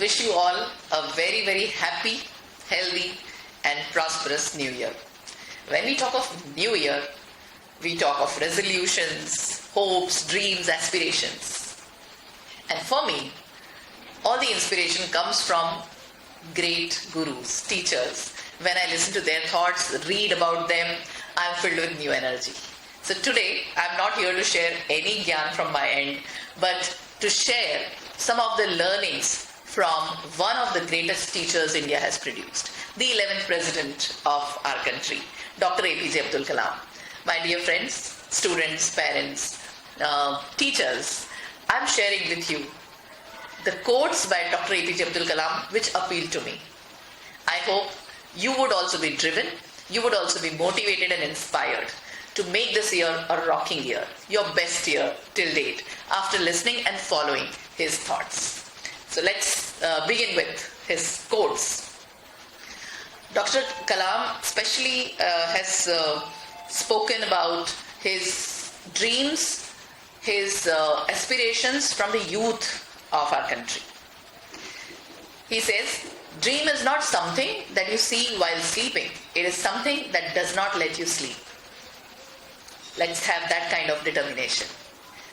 wish you all a very, very happy, healthy and prosperous New Year. When we talk of New Year, we talk of resolutions, hopes, dreams, aspirations. And for me, all the inspiration comes from great gurus, teachers. When I listen to their thoughts, read about them, I'm filled with new energy. So today, I'm not here to share any gyan from my end, but to share some of the learnings from one of the greatest teachers India has produced, the 11th President of our country, Dr. APJ Abdul Kalam. My dear friends, students, parents, teachers, I'm sharing with you the quotes by Dr. APJ Abdul Kalam which appeal to me. I hope you would also be driven, you would also be motivated and inspired to make this year a rocking year, your best year till date, after listening and following his thoughts. So let's begin with his quotes. Dr. Kalam especially has spoken about his dreams, his aspirations from the youth of our country. He says, dream is not something that you see while sleeping. It is something that does not let you sleep. Let's have that kind of determination.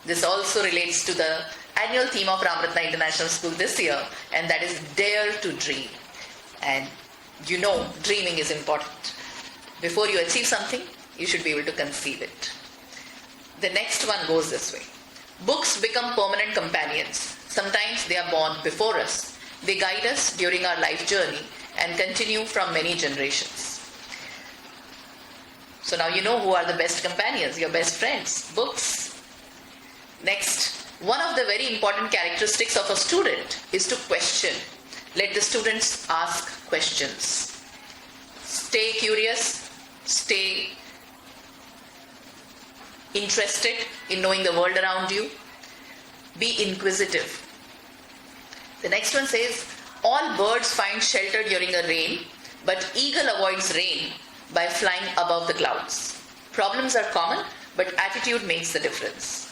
This also relates to the annual theme of Ramratna International School this year, and that is Dare to Dream. And you know, dreaming is important. Before you achieve something, you should be able to conceive it. The next one goes this way. Books become permanent companions. Sometimes they are born before us. They guide us during our life journey and continue from many generations. So now you know who are the best companions, your best friends, books. Next, one of the very important characteristics of a student is to question. Let the students ask questions. Stay curious, stay interested in knowing the world around you. Be inquisitive. The next one says, all birds find shelter during a rain, but eagle avoids rain by flying above the clouds. Problems are common, but attitude makes the difference.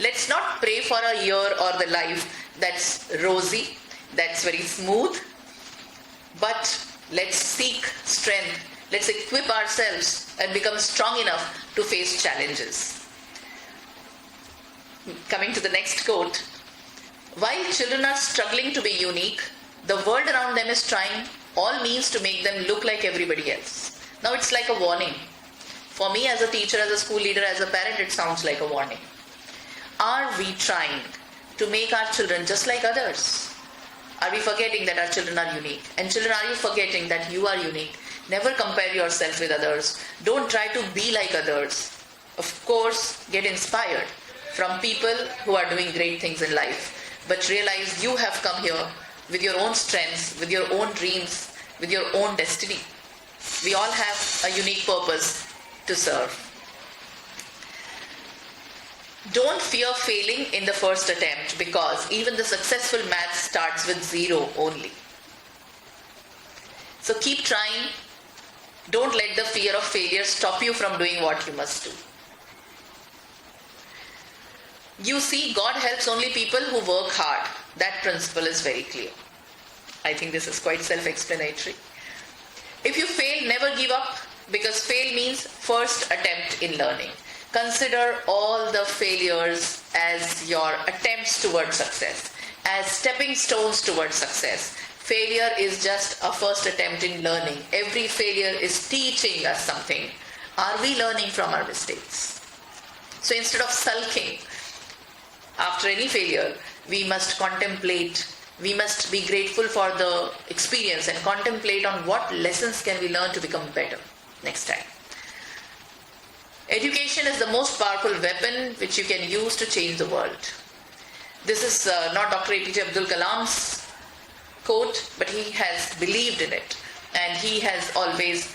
Let's not pray for a year or the life that's rosy, that's very smooth, but let's seek strength. Let's equip ourselves and become strong enough to face challenges. Coming to the next quote, while children are struggling to be unique, the world around them is trying all means to make them look like everybody else. Now it's like a warning. For me as a teacher, as a school leader, as a parent, it sounds like a warning. Are we trying to make our children just like others? Are we forgetting that our children are unique? And children, are you forgetting that you are unique? Never compare yourself with others. Don't try to be like others. Of course, get inspired from people who are doing great things in life. But realize you have come here with your own strengths, with your own dreams, with your own destiny. We all have a unique purpose to serve. Don't fear failing in the first attempt, because even the successful math starts with 0 only. So keep trying. Don't let the fear of failure stop you from doing what you must do. You see, God helps only people who work hard. That principle is very clear. I think this is quite self-explanatory. If you fail, never give up, because fail means first attempt in learning. Consider all the failures as your attempts towards success, as stepping stones towards success. Failure is just a first attempt in learning. Every failure is teaching us something. Are we learning from our mistakes? So instead of sulking after any failure, we must contemplate. We must be grateful for the experience and contemplate on what lessons can we learn to become better next time. Education is the most powerful weapon which you can use to change the world. This is not Dr. APJ Abdul Kalam's quote, but he has believed in it, and he has always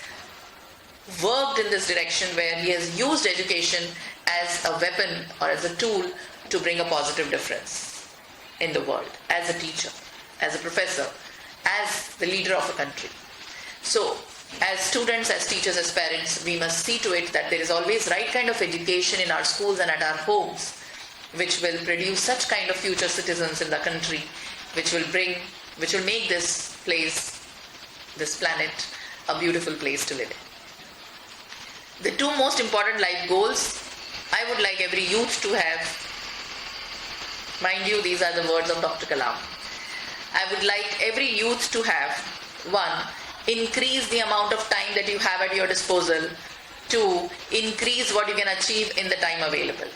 worked in this direction where he has used education as a weapon or as a tool to bring a positive difference in the world, as a teacher, as a professor, as the leader of a country. So, as students, as teachers, as parents, we must see to it that there is always right kind of education in our schools and at our homes, which will produce such kind of future citizens in the country, which will make this place, this planet, a beautiful place to live in. The two most important life goals I would like every youth to have, mind you, these are the words of Dr. Kalam. I would like every youth to have: 1, increase the amount of time that you have at your disposal. 2, increase what you can achieve in the time available.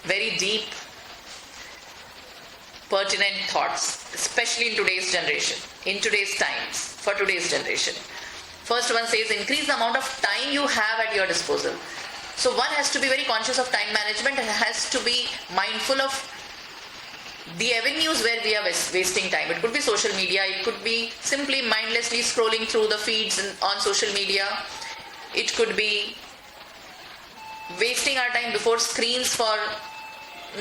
Very deep, pertinent thoughts, especially in today's generation, in today's times, for today's generation. First one says, increase the amount of time you have at your disposal. So one has to be very conscious of time management and has to be mindful of the avenues where we are wasting time. It could be social media, it could be simply mindlessly scrolling through the feeds on social media. It could be wasting our time before screens for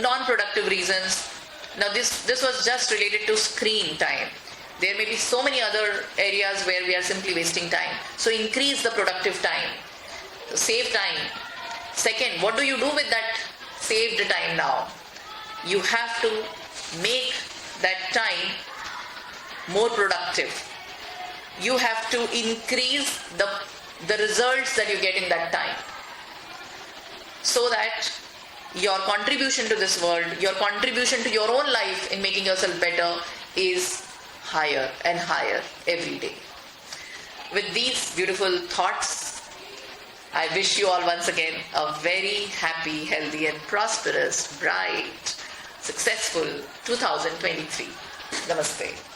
non-productive reasons. Now this was just related to screen time. There may be so many other areas where we are simply wasting time. So increase the productive time. So save time. Second, what do you do with that saved time now? You have to make that time more productive. You have to increase the results that you get in that time, so that your contribution to this world, your contribution to your own life in making yourself better is higher and higher every day. With these beautiful thoughts, I wish you all once again a very happy, healthy and prosperous, bright, successful 2023. Namaste.